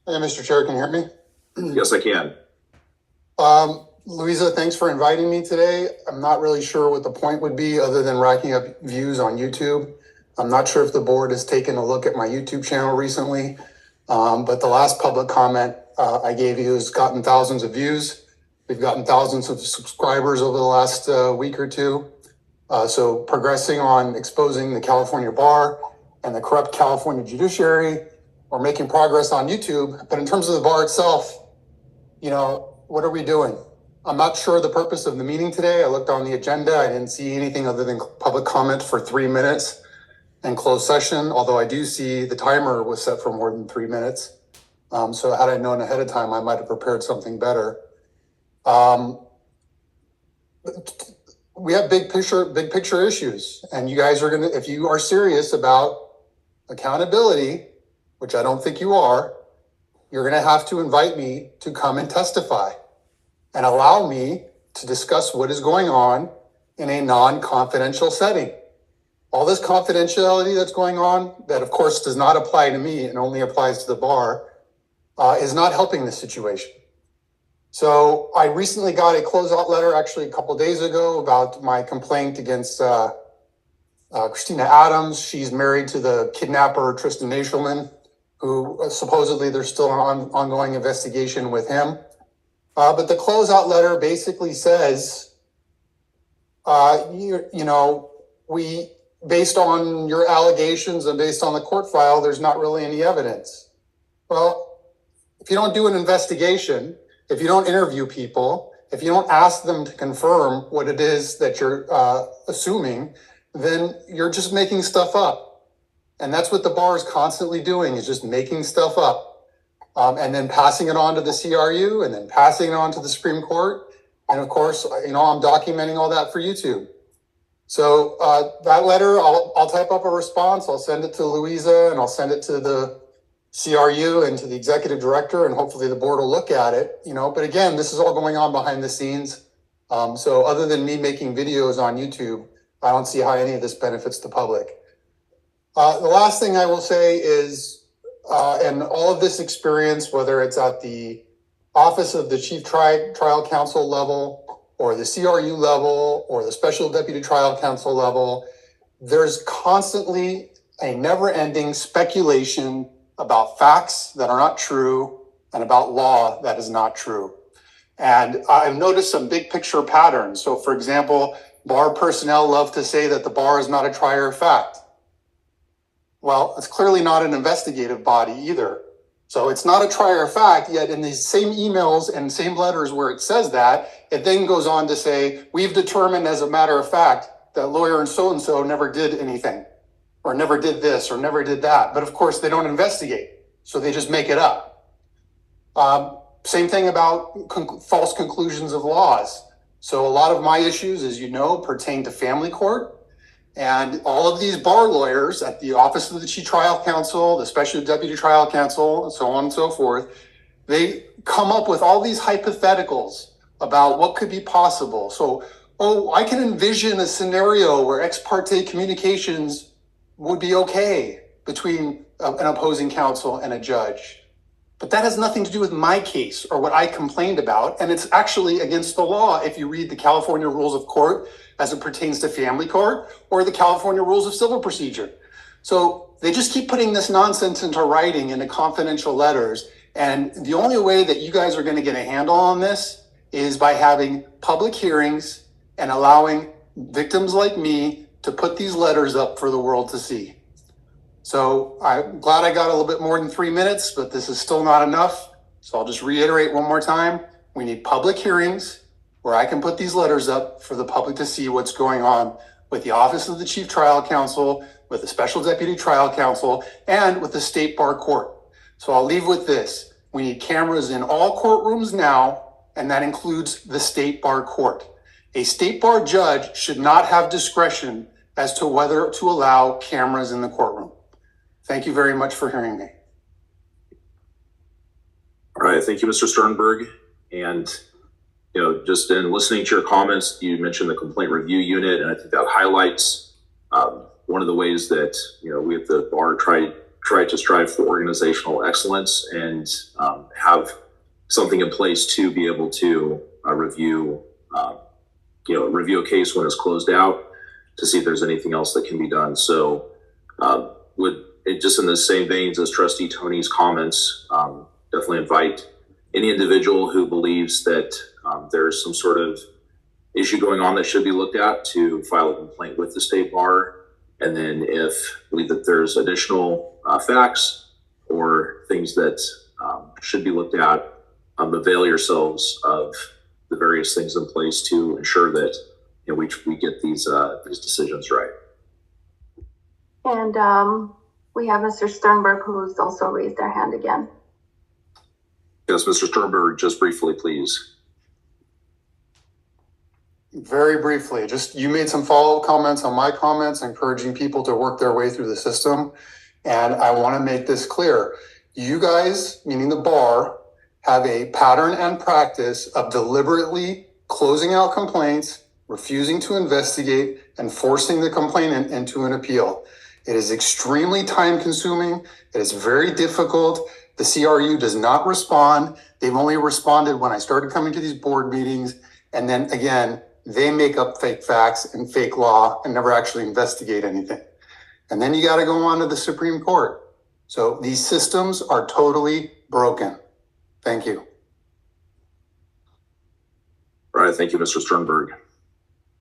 Hey, Mr. Chair, can you hear me? Yes, I can. Louisa, thanks for inviting me today. I'm not really sure what the point would be other than racking up views on YouTube. I'm not sure if the board has taken a look at my YouTube channel recently, but the last public comment I gave you has gotten thousands of views. We've gotten thousands of subscribers over the last week or two. So progressing on exposing the California bar and the corrupt California judiciary, we're making progress on YouTube. But in terms of the bar itself, what are we doing? I'm not sure the purpose of the meeting today. I looked on the agenda. I didn't see anything other than public comment for 3 minutes and closed session, although I do see the timer was set for more than 3 minutes. So had I known ahead of time, I might have prepared something better. We have big picture issues, and you guys are gonna, if you are serious about accountability, which I don't think you are, you're gonna have to invite me to come and testify and allow me to discuss what is going on in a non-confidential setting. All this confidentiality that's going on, that of course does not apply to me and only applies to the bar, is not helping the situation. So I recently got a closeout letter, actually a couple days ago, about my complaint against Christina Adams. She's married to the kidnapper Tristan Nashelman, who supposedly there's still an ongoing investigation with him. But the closeout letter basically says, we, based on your allegations and based on the court file, there's not really any evidence. Well, if you don't do an investigation, if you don't interview people, if you don't ask them to confirm what it is that you're assuming, then you're just making stuff up. And that's what the bar is constantly doing, is just making stuff up. And then passing it on to the CRU, and then passing it on to the Supreme Court. And of course, I'm documenting all that for YouTube. So that letter, I'll type up a response. I'll send it to Louisa, and I'll send it to the CRU and to the executive director, and hopefully the board will look at it. But again, this is all going on behind the scenes. So other than me making videos on YouTube, I don't see how any of this benefits the public. The last thing I will say is, and all of this experience, whether it's at the office of the chief trial counsel level, or the CRU level, or the special deputy trial counsel level, there's constantly a never-ending speculation about facts that are not true and about law that is not true. And I've noticed some big picture patterns. So for example, bar personnel love to say that the bar is not a trier of fact. Well, it's clearly not an investigative body either. So it's not a trier of fact, yet in these same emails and same letters where it says that, it then goes on to say, we've determined as a matter of fact that lawyer and so never did anything, or never did this, or never did that. But of course they don't investigate, so they just make it up. Same thing about false conclusions of laws. So a lot of my issues, as you know, pertain to family court. And all of these bar lawyers at the Office of the Chief Trial Counsel, the Special Deputy Trial Counsel, and so on and so forth, they come up with all these hypotheticals about what could be possible. So, I can envision a scenario where ex parte communications would be okay between an opposing counsel and a judge. But that has nothing to do with my case or what I complained about. And it's actually against the law if you read the California Rules of Court as it pertains to family court, or the California Rules of Civil Procedure. So they just keep putting this nonsense into writing, into confidential letters. And the only way that you guys are going to get a handle on this is by having public hearings and allowing victims like me to put these letters up for the world to see. So I'm glad I got a little bit more than 3 minutes, but this is still not enough. So I'll just reiterate one more time. We need public hearings where I can put these letters up for the public to see what's going on with the Office of the Chief Trial Counsel, with the Special Deputy Trial Counsel, and with the State Bar Court. So I'll leave with this. We need cameras in all courtrooms now, and that includes the State Bar Court. A State Bar judge should not have discretion as to whether to allow cameras in the courtroom. Thank you very much for hearing me. All right, thank you, Mr. Sternberg. And just in listening to your comments, you mentioned the complaint review unit, and I think that highlights one of the ways that we at the bar try try to strive for organizational excellence and have something in place to be able to review a case when it's closed out to see if there's anything else that can be done. So just in the same veins as Trustee Tony's comments, definitely invite any individual who believes that there's some sort of issue going on that should be looked at to file a complaint with the state bar. And then if believe that there's additional facts or things that should be looked at, avail yourselves of the various things in place to ensure that we get these decisions right. And we have Mr. Sternberg, who's also raised their hand again. Yes, Mr. Sternberg, just briefly, please. Very briefly, you made some follow-up comments on my comments, encouraging people to work their way through the system. And I want to make this clear. You guys, meaning the bar, have a pattern and practice of deliberately closing out complaints, refusing to investigate, and forcing the complainant into an appeal. It is extremely time-consuming. It is very difficult. The CRU does not respond. They've only responded when I started coming to these board meetings. And then again, they make up fake facts and fake law and never actually investigate anything. And then you got to go on to the Supreme Court. So these systems are totally broken. Thank you. All right. Thank you, Mr. Sternberg.